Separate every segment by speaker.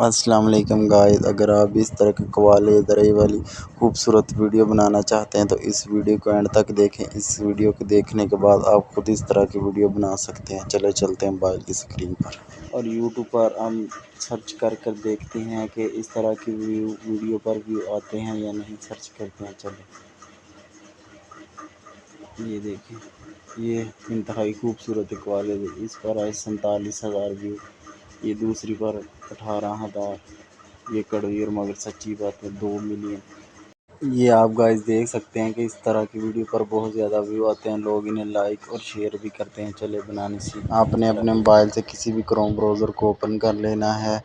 Speaker 1: अस्सलाम वालेकुम गाइस, अगर आप इस तरह के कव्वाली दरई वाली खूबसूरत वीडियो बनाना चाहते हैं तो इस वीडियो को एंड तक देखें। इस वीडियो को देखने के बाद आप खुद इस तरह की वीडियो बना सकते हैं। चले चलते हैं मोबाइल की स्क्रीन पर और यूट्यूब पर हम सर्च कर कर देखते हैं कि इस तरह की वीडियो पर व्यू आते हैं या नहीं। सर्च करते हैं। चले, ये देखें, ये इंतहाई खूबसूरत कव्वाली, इस पर आए 47,000 व्यू। ये दूसरी पर 18,000। ये कड़वी और मगर सच्ची बात है 2 मिलियन। ये आप गाइस देख सकते हैं कि इस तरह की वीडियो पर बहुत ज़्यादा व्यू आते हैं। लोग इन्हें लाइक और शेयर भी करते हैं। चले बनाने से आपने अपने मोबाइल से किसी भी क्रोम ब्राउज़र को ओपन कर लेना है।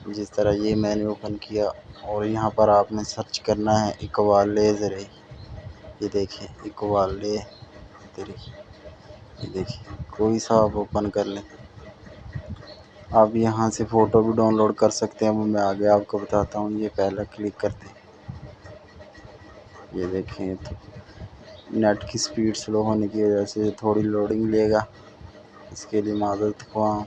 Speaker 1: जिस तरह ये मैंने ओपन किया और यहाँ पर आपने सर्च करना है इकबाले ज़रे। ये देखिए इकबाले ज़रे, ये देखिए कोई सा आप ओपन कर लें। आप यहाँ से फ़ोटो भी डाउनलोड कर सकते हैं। वो मैं आगे आपको बताता हूँ। ये पहले क्लिक करते हैं। ये देखें तो नेट की स्पीड स्लो होने की वजह से थोड़ी लोडिंग लेगा, इसके लिए माज़रत ख्वाह।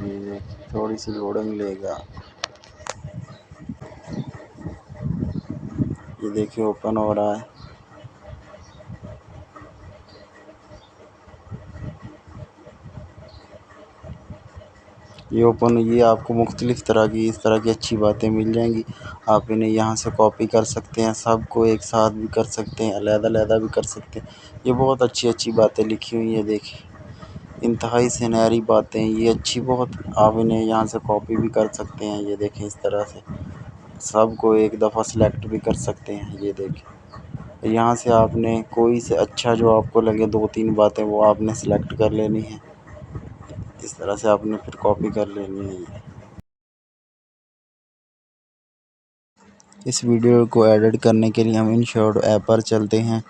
Speaker 1: ये थोड़ी सी लोडिंग लेगा। ये देखिए ओपन हो रहा है। ये आपको मुख्तलिफ़ तरह की इस तरह की अच्छी बातें मिल जाएंगी। आप इन्हें यहाँ से कॉपी कर सकते हैं। सबको एक साथ भी कर सकते हैं, अलग-अलग भी कर सकते हैं। ये बहुत अच्छी बातें लिखी हुई हैं। देखिए इंतहाई सुनहरी बातें, ये अच्छी बहुत। आप इन्हें यहाँ से कॉपी भी कर सकते हैं। ये देखें इस तरह से सबको एक दफ़ा सेलेक्ट भी कर सकते हैं। ये देखें यहाँ से आपने कोई से अच्छा जो आपको लगे 2-3 बातें वो आपने सेलेक्ट कर लेनी है। इस तरह से आपने फिर कॉपी कर लेनी है। इस वीडियो को एडिट करने के लिए हम InShot ऐप पर चलते हैं।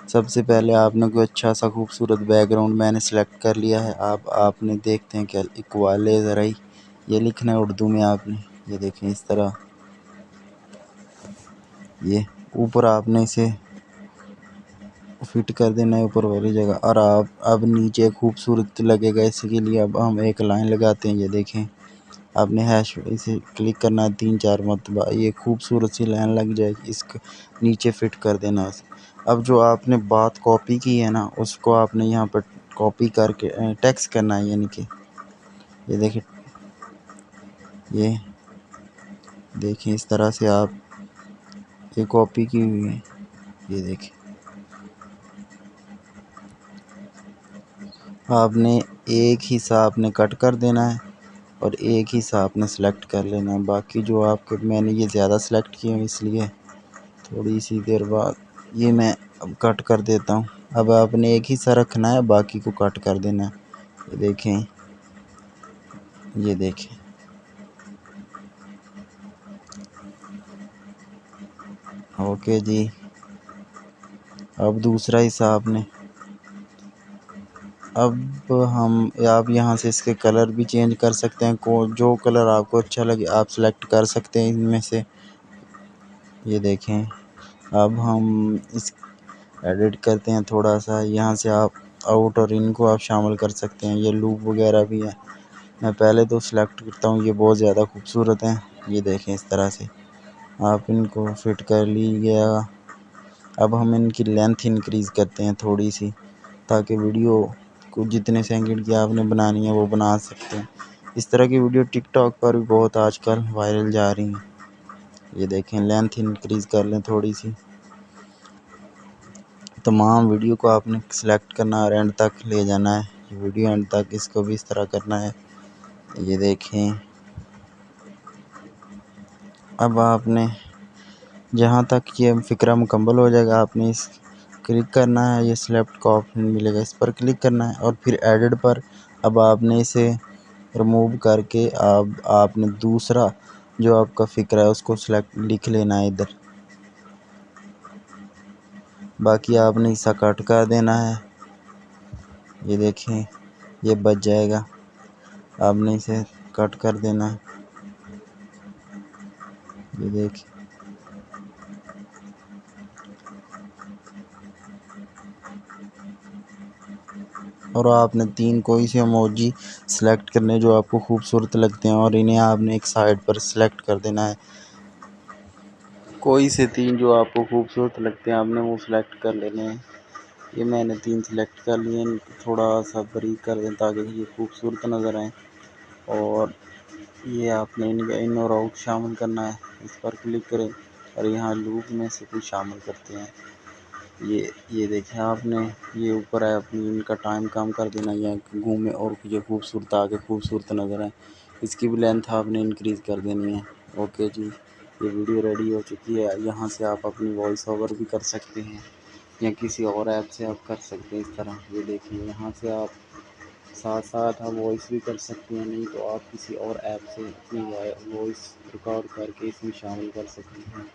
Speaker 1: सबसे पहले आपने कोई अच्छा सा खूबसूरत बैकग्राउंड मैंने सेलेक्ट कर लिया है। आपने देखते हैं क्या इकबाले ज़रई ये लिखना है उर्दू में आपने। ये देखें इस तरह, ये ऊपर आपने इसे फिट कर देना है ऊपर वाली जगह। और आप अब नीचे खूबसूरत लगेगा, इसके लिए अब हम एक लाइन लगाते हैं। ये देखें आपने हैश इसे क्लिक करना है 3-4 मरतबा, ये खूबसूरत सी लाइन लग जाएगी। इसको नीचे फिट कर देना है। अब जो आपने बात कॉपी की है ना, उसको आपने यहाँ पर कॉपी करके टेक्स्ट करना है। यानी कि ये देखिए, ये देखिए इस तरह से आप ये कॉपी की हुई है। ये देखिए आपने एक हिस्सा आपने कट कर देना है और एक हिस्सा आपने सेलेक्ट कर लेना है। बाकी जो आपके मैंने ये ज़्यादा सेलेक्ट किए हैं, इसलिए थोड़ी सी देर बाद ये मैं अब कट कर देता हूँ। अब आपने एक हिस्सा रखना है, बाकी को कट कर देना है। ये देखें, ये देखें ओके जी। अब दूसरा हिस्सा आपने, अब हम आप यहाँ से इसके कलर भी चेंज कर सकते हैं। जो कलर आपको अच्छा लगे आप सेलेक्ट कर सकते हैं इनमें से। ये देखें अब हम इस एडिट करते हैं थोड़ा सा। यहाँ से आप आउट और इन को आप शामिल कर सकते हैं। ये लूप वगैरह भी है। मैं पहले तो सिलेक्ट करता हूँ, ये बहुत ज़्यादा खूबसूरत हैं। ये देखें इस तरह से आप इनको फिट कर लीजिएगा। अब हम इनकी लेंथ इंक्रीज़ करते हैं थोड़ी सी, ताकि वीडियो को जितने सेकंड की आपने बनानी है वो बना सकते हैं। इस तरह की वीडियो टिकटॉक पर भी बहुत आजकल वायरल जा रही हैं। ये देखें लेंथ इंक्रीज़ कर लें थोड़ी सी। तमाम वीडियो को आपने सेलेक्ट करना और एंड तक ले जाना है। ये वीडियो एंड तक, इसको भी इस तरह करना है। ये देखें अब आपने जहाँ तक ये फ़िक्रा मुकम्मल हो जाएगा आपने इस क्लिक करना है। ये सेलेक्ट का ऑप्शन मिलेगा, इस पर क्लिक करना है और फिर एडिट पर अब आपने इसे रिमूव करके आपने दूसरा जो आपका फ़िक्रा है उसको सेलेक्ट लिख लेना है इधर। बाकी आपने हिस्सा कट कर देना है। ये देखें ये बच जाएगा, आपने इसे कट कर देना है। ये देखिए और आपने 3 कोई से इमोजी सेलेक्ट करने जो आपको खूबसूरत लगते हैं और इन्हें आपने एक साइड पर सेलेक्ट कर देना है। कोई से 3 जो आपको खूबसूरत लगते हैं आपने वो सेलेक्ट कर लेने हैं। ये मैंने 3 सेलेक्ट कर लिए, इनको थोड़ा सा बारीक कर दें ताकि ये खूबसूरत नज़र आए। और ये आपने इन और आउट शामिल करना है, इस पर क्लिक करें और यहाँ लूप में से कुछ शामिल करते हैं। ये देखें आपने, ये ऊपर है अपनी इनका टाइम कम कर देना या घूमे और ये खूबसूरत आगे खूबसूरत नज़र आए। इसकी भी लेंथ आपने इंक्रीज़ कर देनी है। ओके जी, ये वीडियो रेडी हो चुकी है। यहाँ से आप अपनी वॉइस ओवर भी कर सकते हैं या किसी और ऐप से आप कर सकते हैं। इस तरह ये देखिए, यहाँ से आप साथ साथ आप वॉइस भी कर सकते हैं, नहीं तो आप किसी और ऐप से अपनी वॉइस रिकॉर्ड करके इसमें शामिल कर सकते हैं।